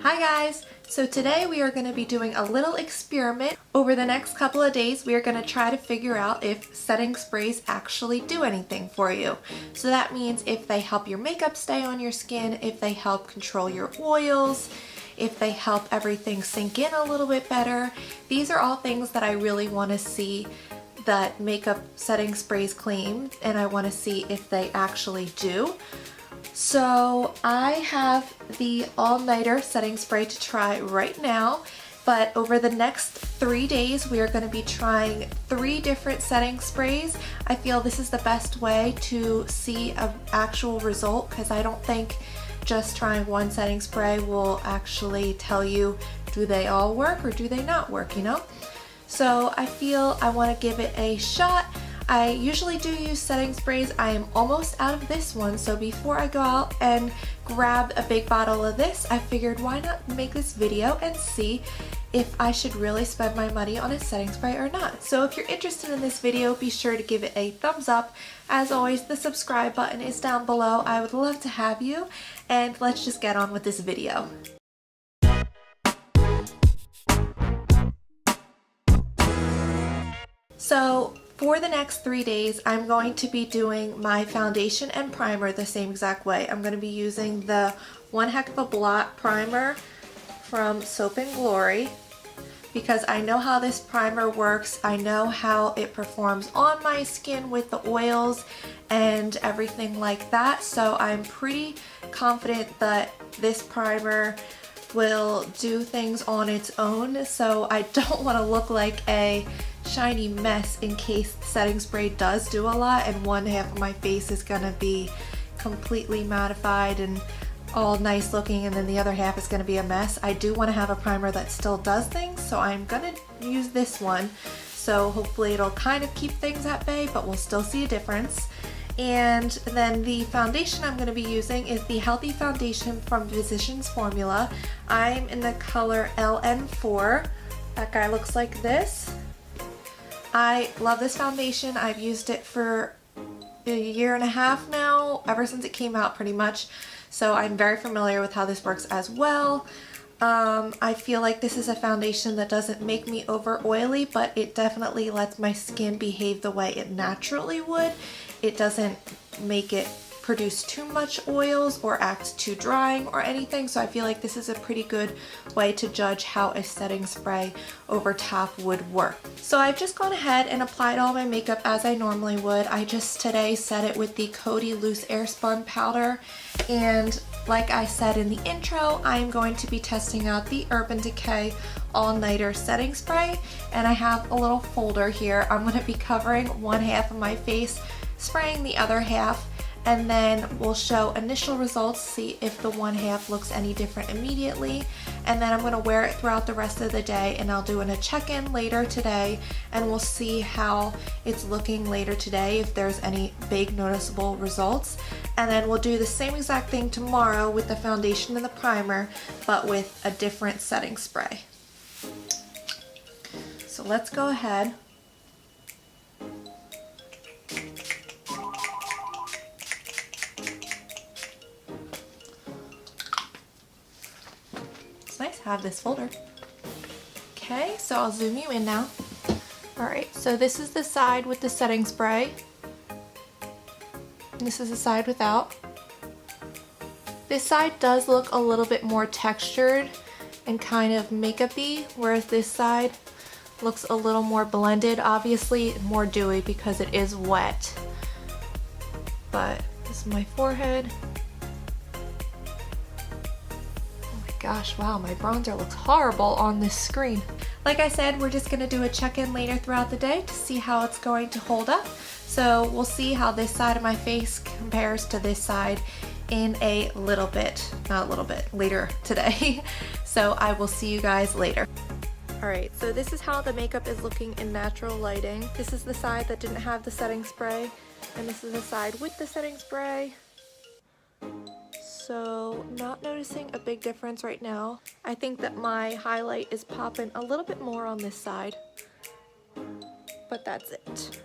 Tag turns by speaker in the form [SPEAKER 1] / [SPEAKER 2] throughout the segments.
[SPEAKER 1] Hi guys! So today we are going to be doing a little experiment. Over the next couple of days we are going to try to figure out if setting sprays actually do anything for you. So that means if they help your makeup stay on your skin, if they help control your oils, if they help everything sink in a little bit better. These are all things that I really want to see that makeup setting sprays claim, and I want to see if they actually do. So I have the all-nighter setting spray to try right now, but over the next 3 days we are going to be trying 3 different setting sprays. I feel this is the best way to see an actual result, because I don't think just trying one setting spray will actually tell you do they all work or do they not work, you know? So I feel I want to give it a shot. I usually do use setting sprays. I am almost out of this one, so before I go out and grab a big bottle of this, I figured why not make this video and see if I should really spend my money on a setting spray or not. So if you're interested in this video, be sure to give it a thumbs up. As always, the subscribe button is down below. I would love to have you, and let's just get on with this video. So for the next 3 days, I'm going to be doing my foundation and primer the same exact way. I'm going to be using the One Heck of a Blot primer from Soap & Glory, because I know how this primer works. I know how it performs on my skin with the oils and everything like that. So I'm pretty confident that this primer will do things on its own. So I don't want to look like a shiny mess in case the setting spray does do a lot and one half of my face is gonna be completely mattified and all nice looking, and then the other half is gonna be a mess. I do want to have a primer that still does things, so I'm gonna use this one. So hopefully it'll kind of keep things at bay, but we'll still see a difference. And then the foundation I'm going to be using is the Healthy Foundation from Physicians Formula. I'm in the color LN4. That guy looks like this. I love this foundation. I've used it for a year and a half now, ever since it came out pretty much. So I'm very familiar with how this works as well. I feel like this is a foundation that doesn't make me over oily, but it definitely lets my skin behave the way it naturally would. It doesn't make it produce too much oils or act too drying or anything, so I feel like this is a pretty good way to judge how a setting spray over top would work. So I've just gone ahead and applied all my makeup as I normally would. I just today set it with the Coty Loose Airspun powder, and like I said in the intro, I am going to be testing out the Urban Decay All-Nighter Setting Spray, and I have a little folder here. I'm going to be covering one half of my face, spraying the other half, and then we'll show initial results, see if the one half looks any different immediately, and then I'm going to wear it throughout the rest of the day, and I'll do a check-in later today, and we'll see how it's looking later today, if there's any big noticeable results. And then we'll do the same exact thing tomorrow with the foundation and the primer, but with a different setting spray. So let's go ahead. It's nice to have this folder. Okay, so I'll zoom you in now. Alright, so this is the side with the setting spray. And this is the side without. This side does look a little bit more textured and kind of makeup-y, whereas this side looks a little more blended, obviously more dewy because it is wet. But this is my forehead. Gosh, wow, my bronzer looks horrible on this screen. Like I said, we're just gonna do a check-in later throughout the day to see how it's going to hold up. So we'll see how this side of my face compares to this side in a little bit, not a little bit, later today. So I will see you guys later. Alright, so this is how the makeup is looking in natural lighting. This is the side that didn't have the setting spray, and this is the side with the setting spray. So not noticing a big difference right now. I think that my highlight is popping a little bit more on this side, but that's it.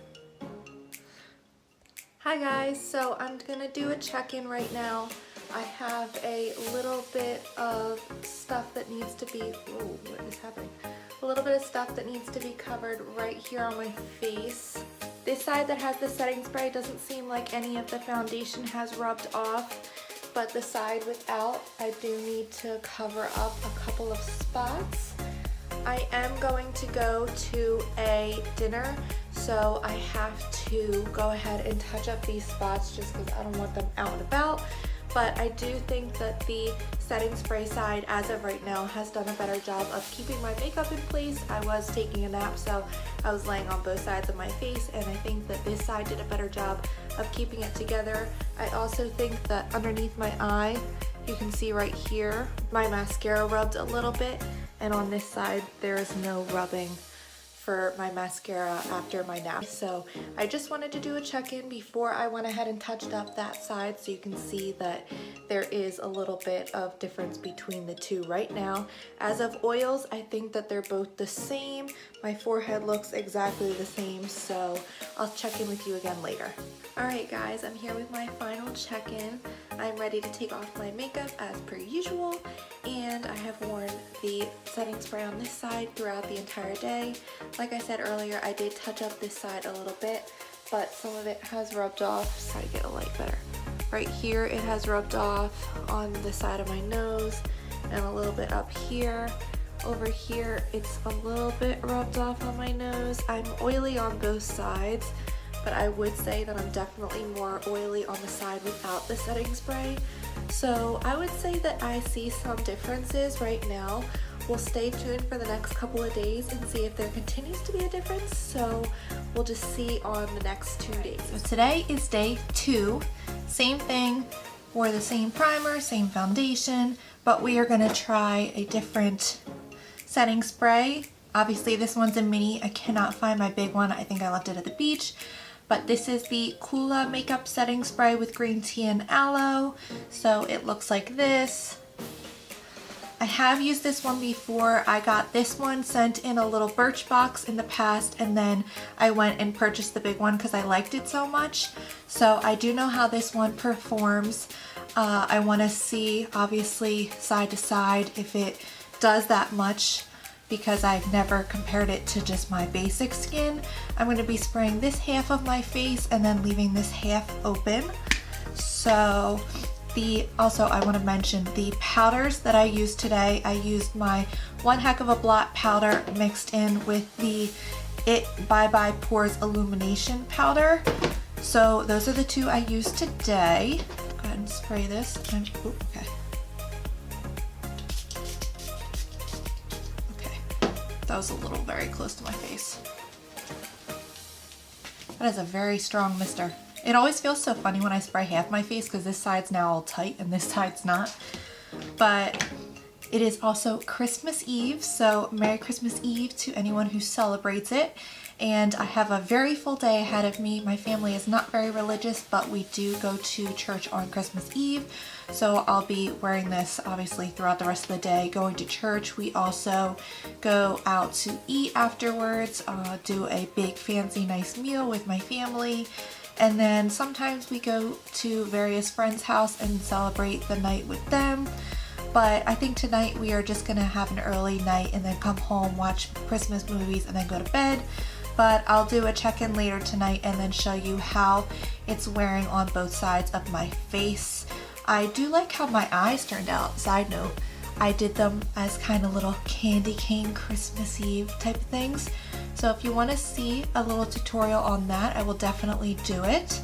[SPEAKER 1] Hi guys, so I'm gonna do a check-in right now. I have a little bit of stuff that needs to be, whoa, what is happening? A little bit of stuff that needs to be covered right here on my face. This side that has the setting spray doesn't seem like any of the foundation has rubbed off, but the side without, I do need to cover up a couple of spots. I am going to go to a dinner, so I have to go ahead and touch up these spots just because I don't want them out and about. But I do think that the setting spray side, as of right now, has done a better job of keeping my makeup in place. I was taking a nap, so I was laying on both sides of my face, and I think that this side did a better job of keeping it together. I also think that underneath my eye, you can see right here, my mascara rubbed a little bit, and on this side, there is no rubbing for my mascara after my nap. So I just wanted to do a check-in before I went ahead and touched up that side, so you can see that there is a little bit of difference between the two right now. As of oils, I think that they're both the same. My forehead looks exactly the same, so I'll check in with you again later. Alright guys, I'm here with my final check-in. I'm ready to take off my makeup as per usual, and I have worn the setting spray on this side throughout the entire day. Like I said earlier, I did touch up this side a little bit, but some of it has rubbed off. Just try to get a light better. Right here it has rubbed off on the side of my nose and a little bit up here. Over here it's a little bit rubbed off on my nose. I'm oily on both sides, but I would say that I'm definitely more oily on the side without the setting spray. So I would say that I see some differences right now. We'll stay tuned for the next couple of days and see if there continues to be a difference. So we'll just see on the next 2 days. So today is day 2. Same thing, wore the same primer, same foundation, but we are gonna try a different setting spray. Obviously this one's a mini. I cannot find my big one. I think I left it at the beach. But this is the Kula Makeup Setting Spray with green tea and aloe. So it looks like this. I have used this one before. I got this one sent in a little Birch box in the past, and then I went and purchased the big one because I liked it so much. So I do know how this one performs. I want to see, obviously, side to side if it does that much, because I've never compared it to just my basic skin. I'm going to be spraying this half of my face and then leaving this half open. So also I want to mention the powders that I used today. I used my One Heck of a Blot powder mixed in with the It Bye Bye Pores Illumination powder. So those are the two I used today. Go ahead and spray this. Okay. That was a little very close to my face. That is a very strong mister. It always feels so funny when I spray half my face because this side's now all tight and this side's not. But it is also Christmas Eve, so Merry Christmas Eve to anyone who celebrates it. And I have a very full day ahead of me. My family is not very religious, but we do go to church on Christmas Eve. So I'll be wearing this obviously throughout the rest of the day, going to church. We also go out to eat afterwards, do a big fancy nice meal with my family. And then sometimes we go to various friends' house and celebrate the night with them. But I think tonight we are just gonna have an early night and then come home, watch Christmas movies, and then go to bed. But I'll do a check-in later tonight and then show you how it's wearing on both sides of my face. I do like how my eyes turned out. Side note, I did them as kind of little candy cane Christmas Eve type of things. So if you want to see a little tutorial on that, I will definitely do it.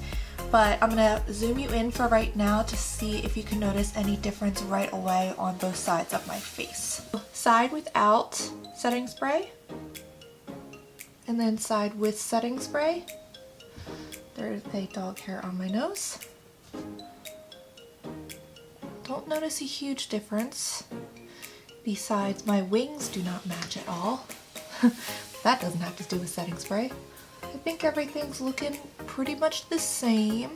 [SPEAKER 1] But I'm going to zoom you in for right now to see if you can notice any difference right away on both sides of my face. Side without setting spray, and then side with setting spray. There's a dog hair on my nose. Don't notice a huge difference. Besides, my wings do not match at all. That doesn't have to do with setting spray. I think everything's looking pretty much the same.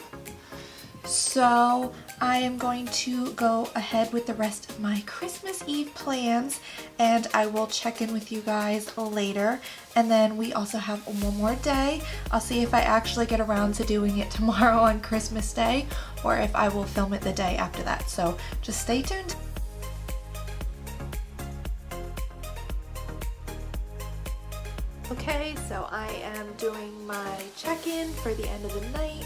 [SPEAKER 1] So I am going to go ahead with the rest of my Christmas Eve plans, and I will check in with you guys later. And then we also have one more day. I'll see if I actually get around to doing it tomorrow on Christmas Day, or if I will film it the day after that. So just stay tuned. Okay, so I am doing my check-in for the end of the night.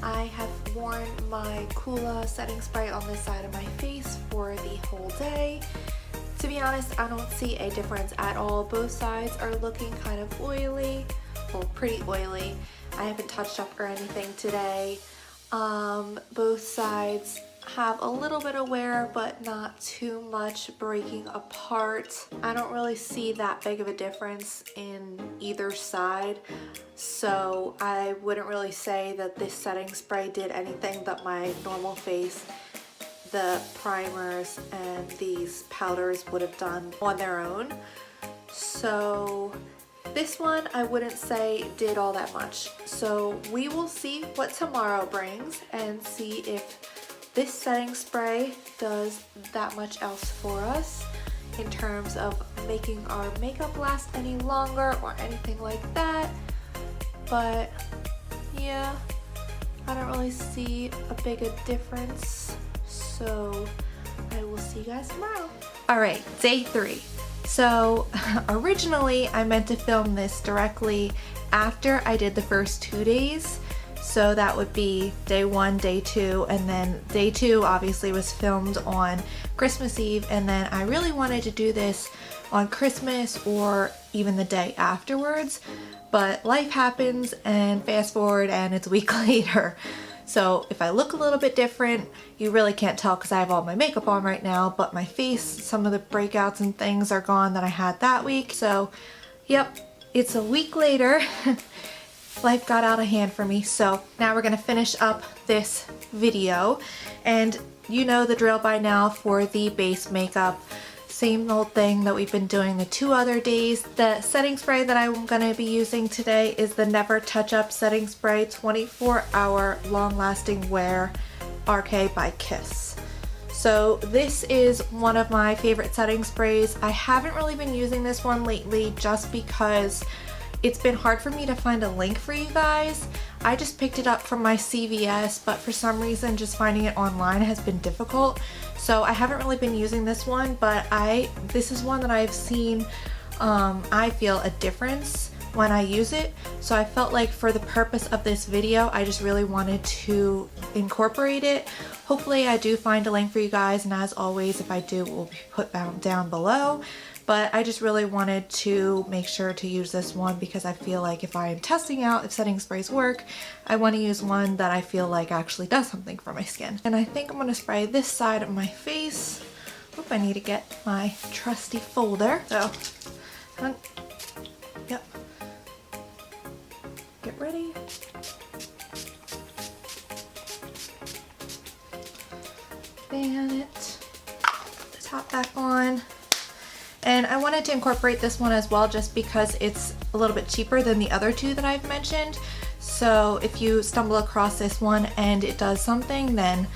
[SPEAKER 1] I have worn my Coola setting spray on this side of my face for the whole day. To be honest, I don't see a difference at all. Both sides are looking kind of oily, well, pretty oily. I haven't touched up or anything today. Both sides have a little bit of wear, but not too much breaking apart. I don't really see that big of a difference in either side, so I wouldn't really say that this setting spray did anything that my normal face, the primers and these powders would have done on their own. So this one I wouldn't say did all that much. So we will see what tomorrow brings and see if this setting spray does that much else for us in terms of making our makeup last any longer or anything like that. But yeah, I don't really see a big difference. So I will see you guys tomorrow. All right, day 3. So originally I meant to film this directly after I did the first 2 days. So that would be day 1, day 2, and then day 2 obviously was filmed on Christmas Eve, and then I really wanted to do this on Christmas or even the day afterwards, but life happens and fast forward and it's a week later. So if I look a little bit different, you really can't tell because I have all my makeup on right now, but my face, some of the breakouts and things are gone that I had that week. So yep, it's a week later. Life got out of hand for me, so now we're gonna finish up this video, and you know the drill by now for the base makeup. Same old thing that we've been doing the 2 other days. The setting spray that I'm gonna be using today is the Never Touch Up Setting Spray 24-Hour Long-Lasting Wear RK by Kiss. So this is one of my favorite setting sprays. I haven't really been using this one lately just because it's been hard for me to find a link for you guys. I just picked it up from my CVS, but for some reason just finding it online has been difficult. So I haven't really been using this one, but this is one that I've seen, I feel a difference when I use it. So I felt like for the purpose of this video, I just really wanted to incorporate it. Hopefully I do find a link for you guys, and as always, if I do, it will be put down below. But I just really wanted to make sure to use this one because I feel like if I am testing out if setting sprays work, I want to use one that I feel like actually does something for my skin. And I think I'm going to spray this side of my face. Oop, I need to get my trusty folder. So, yep. Get ready. Fan it. Put the top back on. And I wanted to incorporate this one as well just because it's a little bit cheaper than the other 2 that I've mentioned. So if you stumble across this one and it does something, then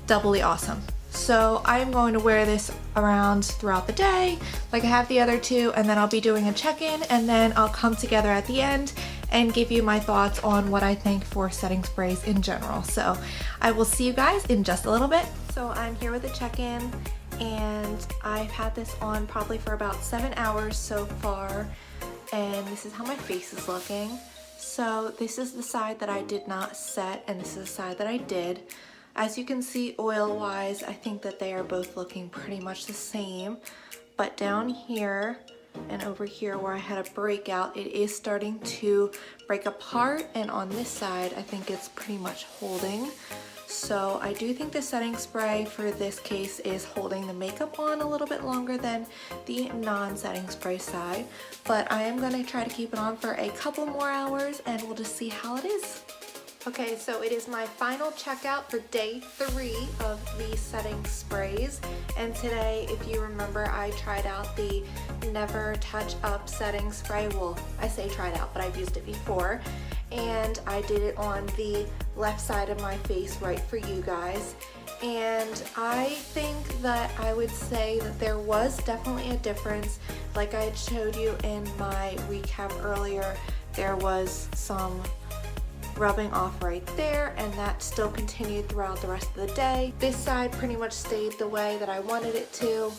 [SPEAKER 1] doubly awesome. So I'm going to wear this around throughout the day like I have the other 2, and then I'll be doing a check-in, and then I'll come together at the end and give you my thoughts on what I think for setting sprays in general. So I will see you guys in just a little bit. So I'm here with a check-in, and I've had this on probably for about 7 hours so far, and this is how my face is looking. So this is the side that I did not set, and this is the side that I did. As you can see, oil wise, I think that they are both looking pretty much the same, but down here and over here where I had a breakout, it is starting to break apart, and on this side I think it's pretty much holding. So I do think the setting spray for this case is holding the makeup on a little bit longer than the non-setting spray side, but I am going to try to keep it on for a couple more hours and we'll just see how it is. Okay, so it is my final checkout for day 3 of the setting sprays. And today, if you remember, I tried out the Never Touch Up setting spray. Well, I say tried out, but I've used it before. And I did it on the left side of my face right for you guys. And I think that I would say that there was definitely a difference. Like I had showed you in my recap earlier, there was some rubbing off right there, and that still continued throughout the rest of the day. This side pretty much stayed the way that I wanted it to.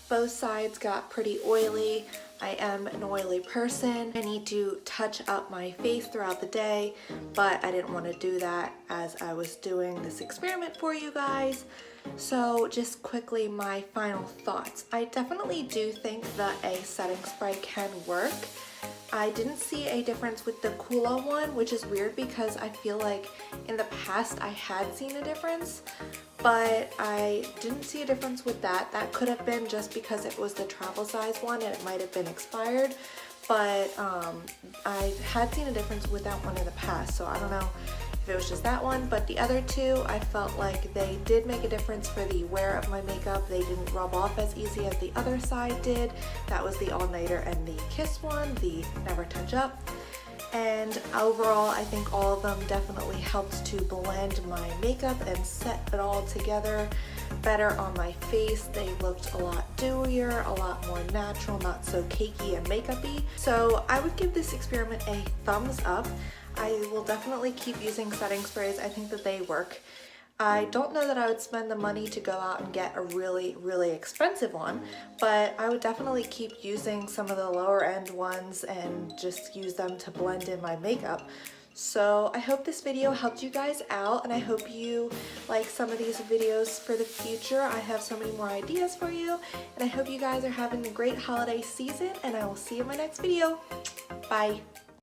[SPEAKER 1] Both sides got pretty oily. I am an oily person. I need to touch up my face throughout the day, but I didn't want to do that as I was doing this experiment for you guys. So just quickly, my final thoughts. I definitely do think that a setting spray can work. I didn't see a difference with the Kula one, which is weird because I feel like in the past I had seen a difference, but I didn't see a difference with that. That could have been just because it was the travel size one and it might have been expired, but I had seen a difference with that one in the past, so I don't know if it was just that one. But the other two, I felt like they did make a difference for the wear of my makeup. They didn't rub off as easy as the other side did. That was the All Nighter and the Kiss one, the Never Touch Up. And overall, I think all of them definitely helped to blend my makeup and set it all together better on my face. They looked a lot dewier, a lot more natural, not so cakey and makeup-y. So I would give this experiment a thumbs up. I will definitely keep using setting sprays. I think that they work. I don't know that I would spend the money to go out and get a really, really expensive one, but I would definitely keep using some of the lower end ones and just use them to blend in my makeup. So I hope this video helped you guys out, and I hope you like some of these videos for the future. I have so many more ideas for you, and I hope you guys are having a great holiday season, and I will see you in my next video. Bye.